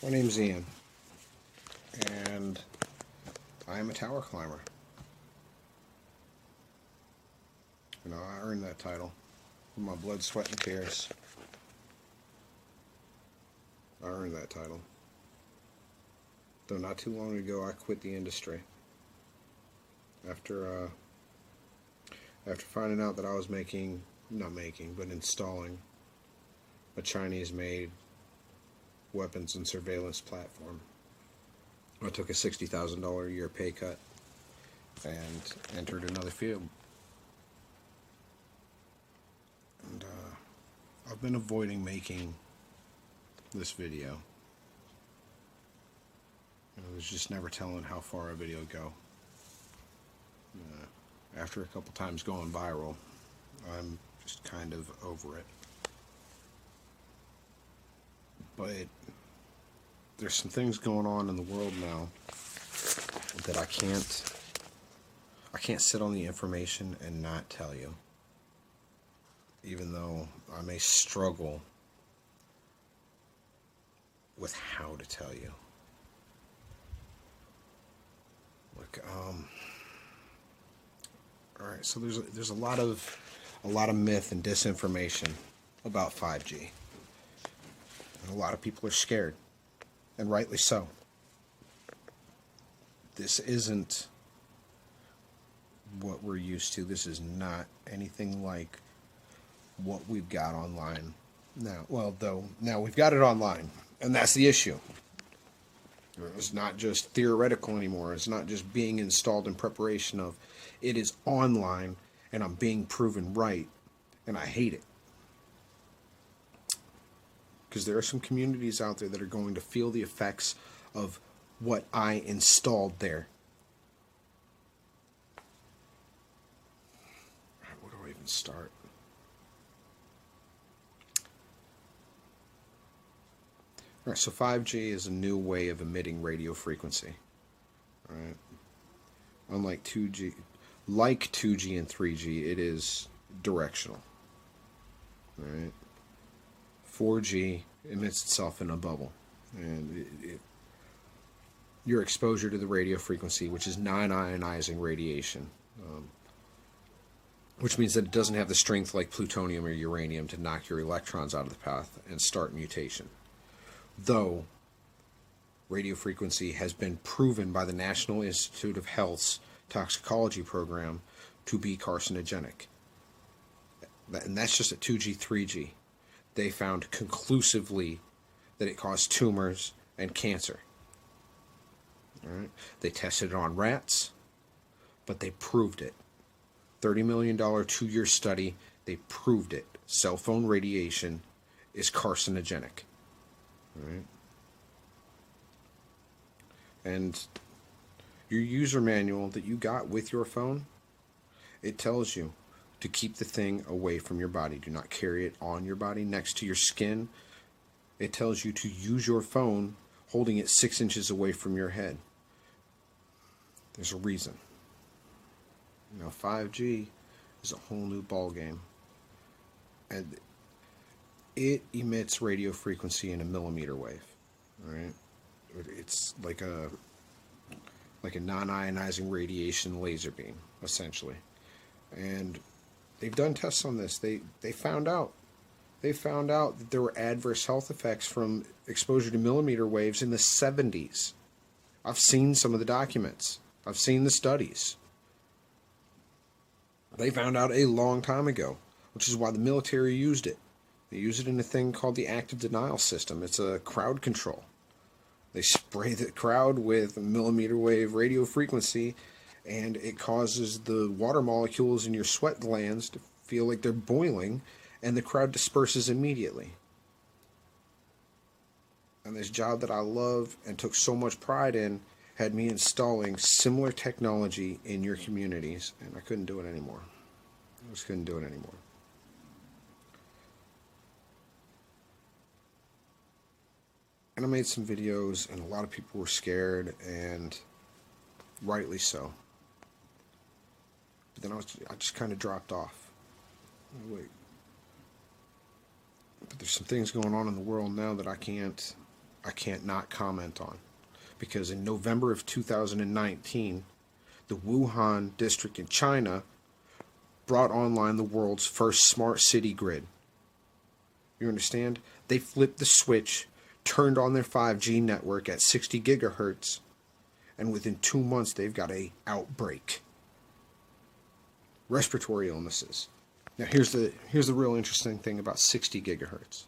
My name's Ian, and I am a tower climber. You know, I earned that title with my blood, sweat, and tears. I earned that title. Though not too long ago, I quit the industry after finding out that I was installing a Chinese-made weapons and surveillance platform. I took a $60,000 a year pay cut and entered another field. And I've been avoiding making this video. There's just never telling how far a video would go. After a couple times going viral, I'm just kind of over it. But there's some things going on in the world now that I can't sit on the information and not tell you. Even though I may struggle with how to tell you. Look, all right, so there's a lot of myth and disinformation about 5G. And a lot of people are scared, and rightly so. This isn't what we're used to. This is not anything like what we've got online now. Well, though, now we've got it online, and that's the issue. It's not just theoretical anymore. It's not just being installed in preparation of. It is online, and I'm being proven right, and I hate it. Because there are some communities out there that are going to feel the effects of what I installed there. Where do I even start? All right, so 5G is a new way of emitting radio frequency. All right. Unlike 2G, like 2G and 3G, it is directional. All right. 4G emits itself in a bubble, and your exposure to the radio frequency, which is non-ionizing radiation, which means that it doesn't have the strength like plutonium or uranium to knock your electrons out of the path and start mutation. Though radio frequency has been proven by the National Institute of Health's toxicology program to be carcinogenic. And that's just at 2G, 3G. They found conclusively that it caused tumors and cancer. All right. They tested it on rats, but they proved it. $30 million 2-year study, they proved it. Cell phone radiation is carcinogenic. All right. And your user manual that you got with your phone, it tells you to keep the thing away from your body. Do not carry it on your body next to your skin. It tells you to use your phone holding it 6 inches away from your head. There's a reason. 5G is a whole new ball game. And it emits radio frequency in a millimeter wave. All right? It's like a non-ionizing radiation laser beam, essentially. And they've done tests on this. They found out that there were adverse health effects from exposure to millimeter waves in the 70s. I've seen some of the documents. I've seen the studies. They found out a long time ago, which is why the military used it. They use it in a thing called the active denial system. It's a crowd control. They spray the crowd with millimeter wave radio frequency, and it causes the water molecules in your sweat glands to feel like they're boiling, and the crowd disperses immediately. And this job that I love and took so much pride in had me installing similar technology in your communities, and I couldn't do it anymore. I just couldn't do it anymore. And I made some videos, and a lot of people were scared, and rightly so. But then I just kind of dropped off. Wait. But there's some things going on in the world now that I I can't not comment on. Because in November of 2019, the Wuhan district in China brought online the world's first smart city grid. You understand? They flipped the switch, turned on their 5G network at 60 gigahertz, and within 2 months they've got a outbreak. Respiratory illnesses. Now here's the real interesting thing about 60 gigahertz.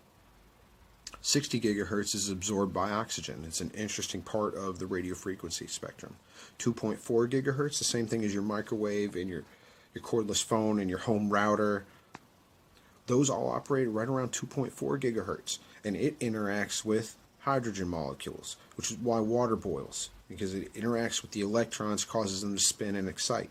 60 gigahertz is absorbed by oxygen. It's an interesting part of the radio frequency spectrum. 2.4 gigahertz, the same thing as your microwave and your cordless phone and your home router. Those all operate right around 2.4 gigahertz, and it interacts with hydrogen molecules, which is why water boils, because it interacts with the electrons, causes them to spin and excite.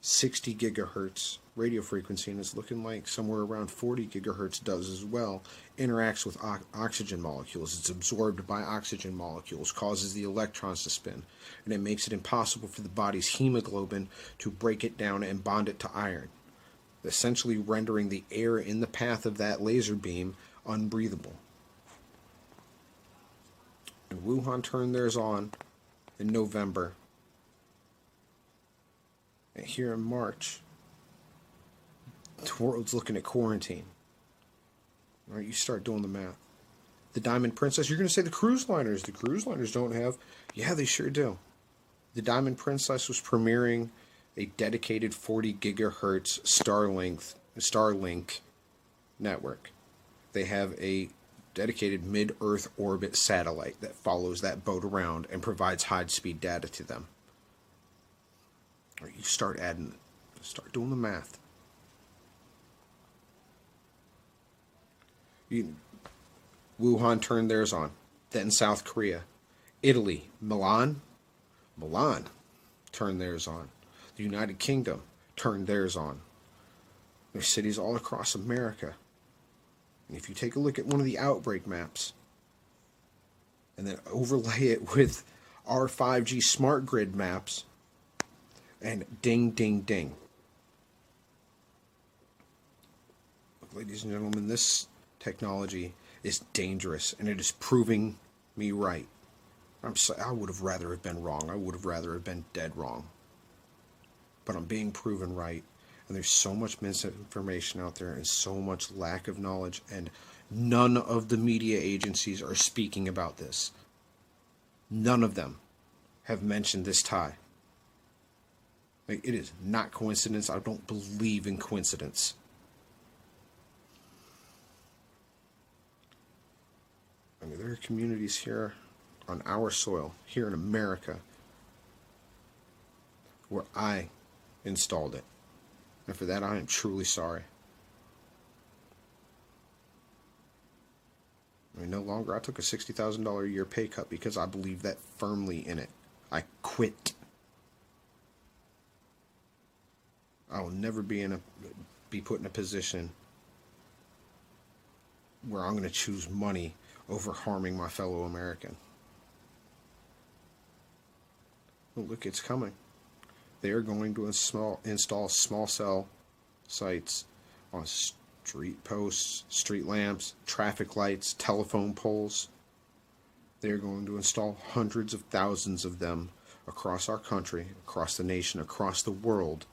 60 gigahertz radio frequency, and it's looking like somewhere around 40 gigahertz does as well, interacts with oxygen molecules. It's absorbed by oxygen molecules, causes the electrons to spin, and it makes it impossible for the body's hemoglobin to break it down and bond it to iron, essentially rendering the air in the path of that laser beam unbreathable. And Wuhan turned theirs on in November. And here in March, the world's looking at quarantine. All right, you start doing the math. The Diamond Princess, you're going to say the cruise liners. The cruise liners don't have. Yeah, they sure do. The Diamond Princess was premiering a dedicated 40 gigahertz Starlink network. They have a dedicated mid-Earth orbit satellite that follows that boat around and provides high-speed data to them. Or you start adding, start doing the math. Wuhan turned theirs on. Then South Korea. Italy, Milan turned theirs on. The United Kingdom turned theirs on. There's cities all across America. And if you take a look at one of the outbreak maps and then overlay it with our 5G smart grid maps, and ding, ding, ding. Look, ladies and gentlemen, this technology is dangerous, and it is proving me right. I would have rather have been wrong. I would have rather have been dead wrong. But I'm being proven right, and there's so much misinformation out there and so much lack of knowledge, and none of the media agencies are speaking about this. None of them have mentioned this tie. Like, it is not coincidence. I don't believe in coincidence. I mean, there are communities here on our soil, here in America, where I installed it. And for that, I am truly sorry. I mean, no longer. I took a $60,000 a year pay cut because I believe that firmly in it. I quit. I will never be put in a position where I'm going to choose money over harming my fellow American. Well, look, it's coming. They are going to install small cell sites on street posts, street lamps, traffic lights, telephone poles. They are going to install hundreds of thousands of them across our country, across the nation, across the world.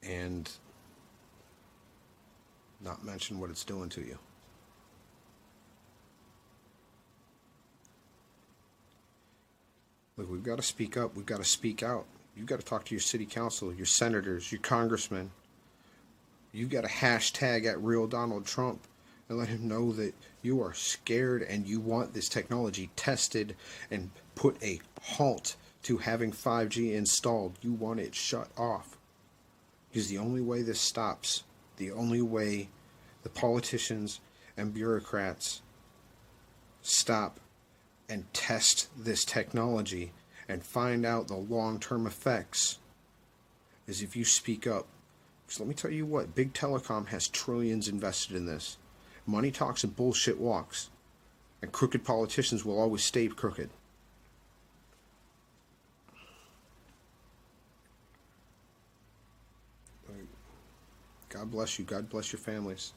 And not mention what it's doing to you. Look, we've got to speak up. We've got to speak out. You've got to talk to your city council, your senators, your congressmen. You've got to hashtag at Real Donald Trump and let him know that you are scared and you want this technology tested and put a halt to having 5G installed. You want it shut off. Because the only way this stops, the only way the politicians and bureaucrats stop and test this technology and find out the long-term effects is if you speak up. Because let me tell you what, Big Telecom has trillions invested in this. Money talks and bullshit walks. And crooked politicians will always stay crooked. God bless you. God bless your families.